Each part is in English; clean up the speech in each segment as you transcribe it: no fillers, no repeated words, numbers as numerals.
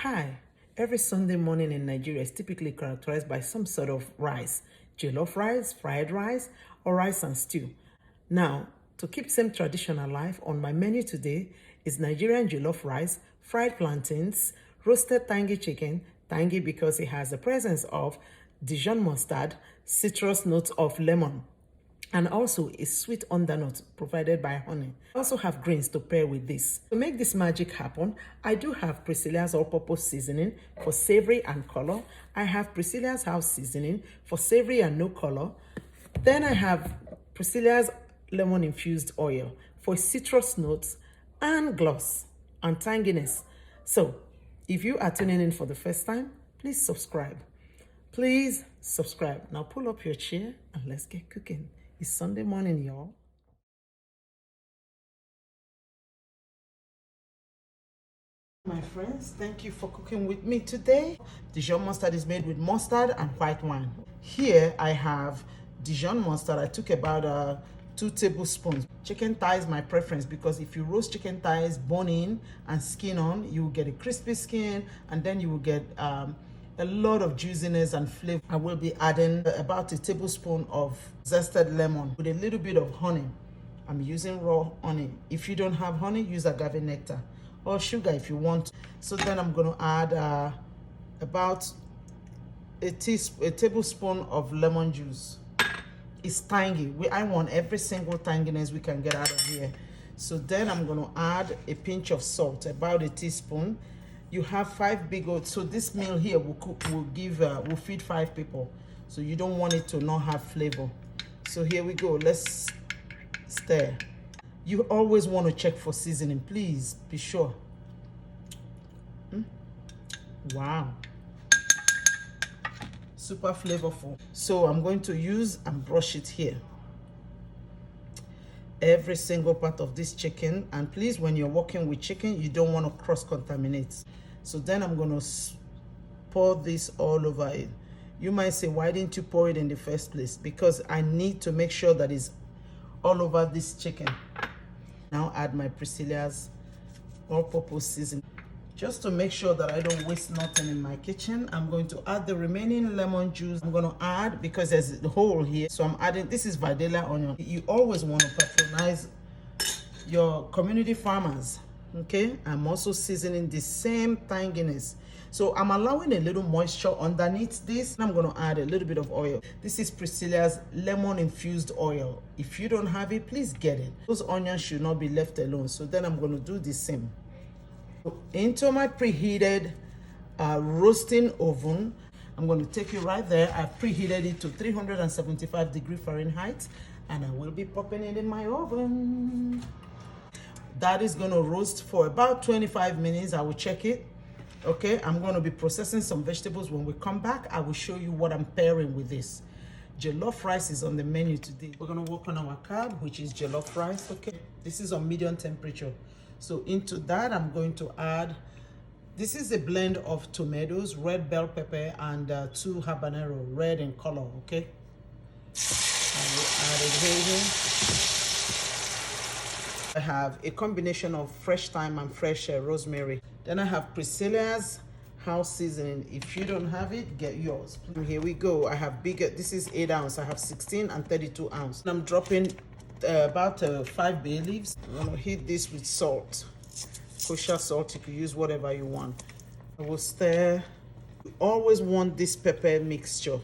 Hi, every Sunday morning in Nigeria is typically characterized by some sort of rice, jollof rice, fried rice, or rice and stew. Now, to keep same tradition alive, on my menu today is Nigerian jollof rice, fried plantains, roasted tangy chicken, tangy because it has the presence of Dijon mustard, citrus notes of lemon, and also a sweet undernote provided by honey. I also have greens to pair with this. To make this magic happen, I do have Priscilla's all-purpose seasoning for savory and color. I have Priscilla's house seasoning for savory and no color. Then I have Priscilla's lemon-infused oil for citrus notes and gloss and tanginess. So, if you are tuning in for the first time, please subscribe. Please subscribe. Now pull up your chair and let's get cooking. It's Sunday morning, y'all. My friends, thank you for cooking with me today. Dijon mustard is made with mustard and white wine. Here I have Dijon mustard. I took about 2 tablespoons. Chicken thigh is my preference because if you roast chicken thighs bone in and skin on, you will get a crispy skin and then you will get a lot of juiciness and flavor. I will be adding about a tablespoon of zested lemon with a little bit of honey. I'm using raw honey. If you don't have honey, use agave nectar or sugar if you want. So then I'm going to add about a tablespoon of lemon juice. It's tangy. I want every single tanginess we can get out of here. So then I'm going to add a pinch of salt, about a teaspoon. You have 5 big oats, so this meal here will feed 5 people. So you don't want it to not have flavor. So here we go. Let's stir. You always want to check for seasoning. Please be sure. Wow. Super flavorful. So I'm going to use and brush it here. Every single part of this chicken, and please, when you're working with chicken, you don't want to cross-contaminate. So then I'm going to pour this all over it. You might say, why didn't you pour it in the first place? Because I need to make sure that it's all over this chicken. Now add my Priscilla's all-purpose seasoning. Just to make sure that I don't waste nothing in my kitchen, I'm going to add the remaining lemon juice. I'm going to add, because there's a hole here, so I'm adding, this is Videla onion. You always want to patronize your community farmers, okay? I'm also seasoning the same tanginess. So I'm allowing a little moisture underneath this. I'm going to add a little bit of oil. This is Priscilla's lemon-infused oil. If you don't have it, please get it. Those onions should not be left alone. So then I'm going to do the same. Into my preheated roasting oven, I'm going to take it right there. I've preheated it to 375 degrees Fahrenheit, and I will be popping it in my oven. That is going to roast for about 25 minutes. I will check it. Okay, I'm going to be processing some vegetables. When we come back, I will show you what I'm pairing with this. Jollof rice is on the menu today. We're going to work on our carb, which is jollof rice. Okay, this is on medium temperature. So into that, I'm going to add, this is a blend of tomatoes, red bell pepper, and 2 habanero, red in color, okay? I will add it here. I have a combination of fresh thyme and fresh rosemary. Then I have Priscilla's house seasoning. If you don't have it, get yours. And here we go. I have bigger, this is 8 ounce. I have 16 and 32 ounce. I'm dropping about 5 bay leaves. I'm going to heat this with salt, kosher salt. You can use whatever you want. I will stir. You always want this pepper mixture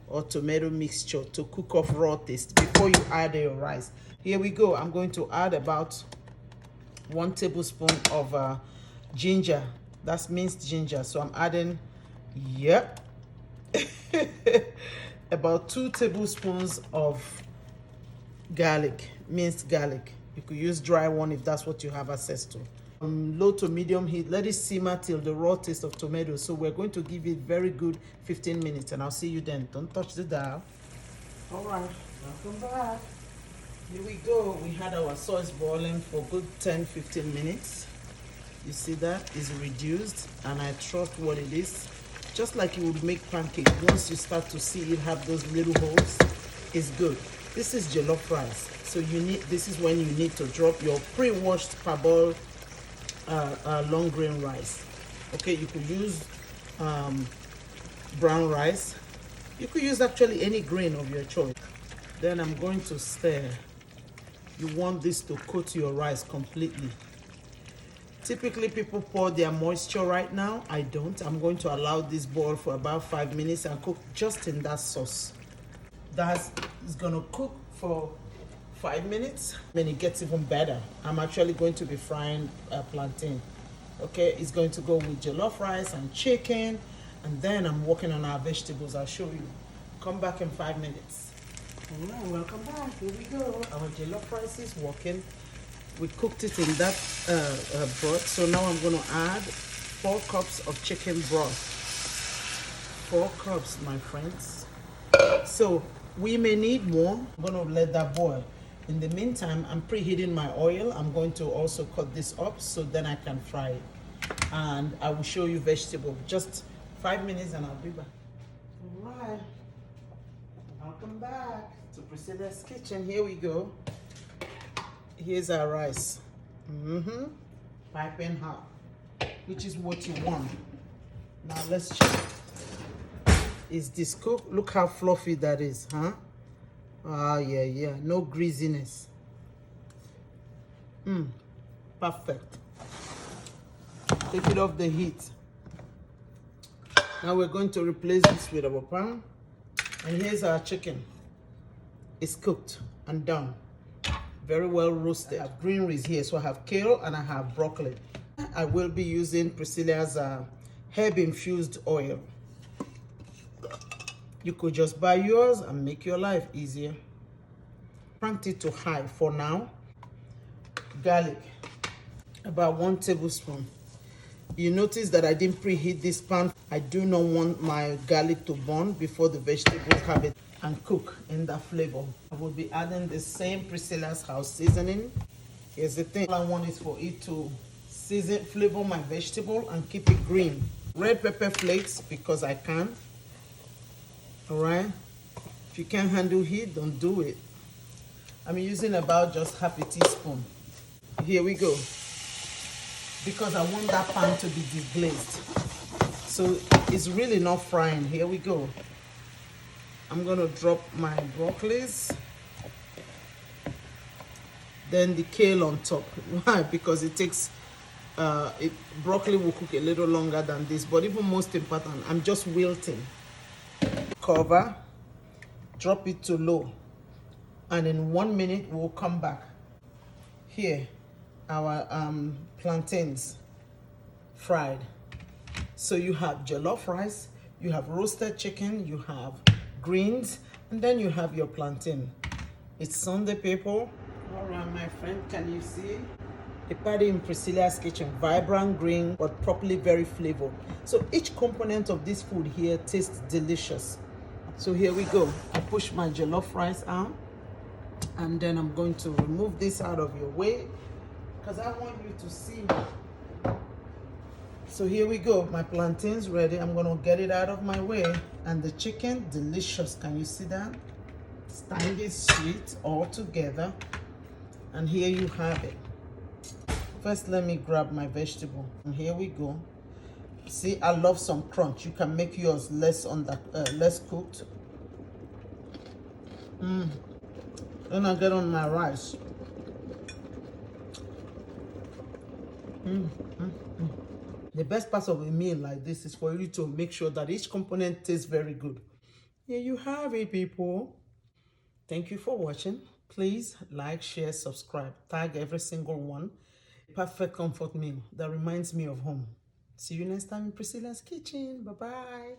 or tomato mixture to cook off raw taste before you add your rice. Here we go. I'm going to add about 1 tablespoon of ginger. That's minced ginger. So I'm adding, yep, about 2 tablespoons of garlic, minced garlic. You could use dry one if that's what you have access to. Low to medium heat. Let it simmer till the raw taste of tomatoes. So we're going to give it very good 15 minutes, and I'll see you then. Don't touch the dial. All right, welcome back. Here we go. We had our sauce boiling for good 10-15 minutes. You see that is reduced, and I trust what it is. Just like you would make pancakes, once you start to see it have those little holes, it's good. This is jollof rice, so this is when you need to drop your pre-washed parboiled long grain rice. Okay, you could use brown rice. You could use actually any grain of your choice. Then I'm going to stir. You want this to coat your rice completely. Typically people pour their moisture right now. I don't. I'm going to allow this boil for about 5 minutes and cook just in that sauce. That is going to cook for 5 minutes. Then it gets even better. I'm actually going to be frying plantain. Okay, it's going to go with jollof rice and chicken, and then I'm working on our vegetables. I'll show you. Come back in 5 minutes. All right, welcome back. Here we go. Our jollof rice is working. We cooked it in that broth. So now I'm going to add 4 cups of chicken broth. 4 cups, my friends. So we may need more. I'm going to let that boil. In the meantime, I'm preheating my oil. I'm going to also cut this up so then I can fry it. And I will show you vegetable. Just 5 minutes and I'll be back. All right. Welcome back to Priscilla's Kitchen. Here we go. Here's our rice. Piping hot, which is what you want. Now let's check. Is this cooked? Look how fluffy that is, huh? Ah, yeah. No greasiness. Perfect. Take it off the heat. Now we're going to replace this with our pan. And here's our chicken. It's cooked and done. Very well roasted. I have greeneries here, so I have kale and I have broccoli. I will be using Priscilla's herb infused oil. You could just buy yours and make your life easier. Cranked it to high for now. Garlic, about 1 tablespoon. You notice that I didn't preheat this pan. I do not want my garlic to burn before the vegetables have it and cook in that flavor. I will be adding the same Priscilla's house seasoning. Here's the thing. All I want is for it to flavor my vegetable and keep it green. Red pepper flakes because I can. All right. If you can't handle heat, don't do it. I'm using about just half a teaspoon. Here we go. Because I want that pan to be deglazed. So it's really not frying. Here we go. I'm gonna drop my broccolis. Then the kale on top. Why? Because it takes, broccoli will cook a little longer than this. But even most important, I'm just wilting. Cover, drop it to low. And in 1 minute, we'll come back. Here, our plantains fried. So you have jollof rice, you have roasted chicken, you have greens, and then you have your plantain. It's Sunday, people. All right, my friend, can you see? A party in Priscilla's Kitchen, vibrant green, but properly very flavored. So each component of this food here tastes delicious. So here we go. I push my jollof rice out, and then I'm going to remove this out of your way because I want you to see me. So here we go. My plantain's ready. I'm going to get it out of my way. And the chicken, delicious. Can you see that? It's tangy, sweet, all together. And here you have it. First, let me grab my vegetable. And here we go. See, I love some crunch. You can make yours less cooked. Then I get on my rice. The best part of a meal like this is for you to make sure that each component tastes very good. Here you have it, people. Thank you for watching. Please like, share, subscribe. Tag every single one. Perfect comfort meal that reminds me of home. See you next time in Priscilla's Kitchen. Bye-bye.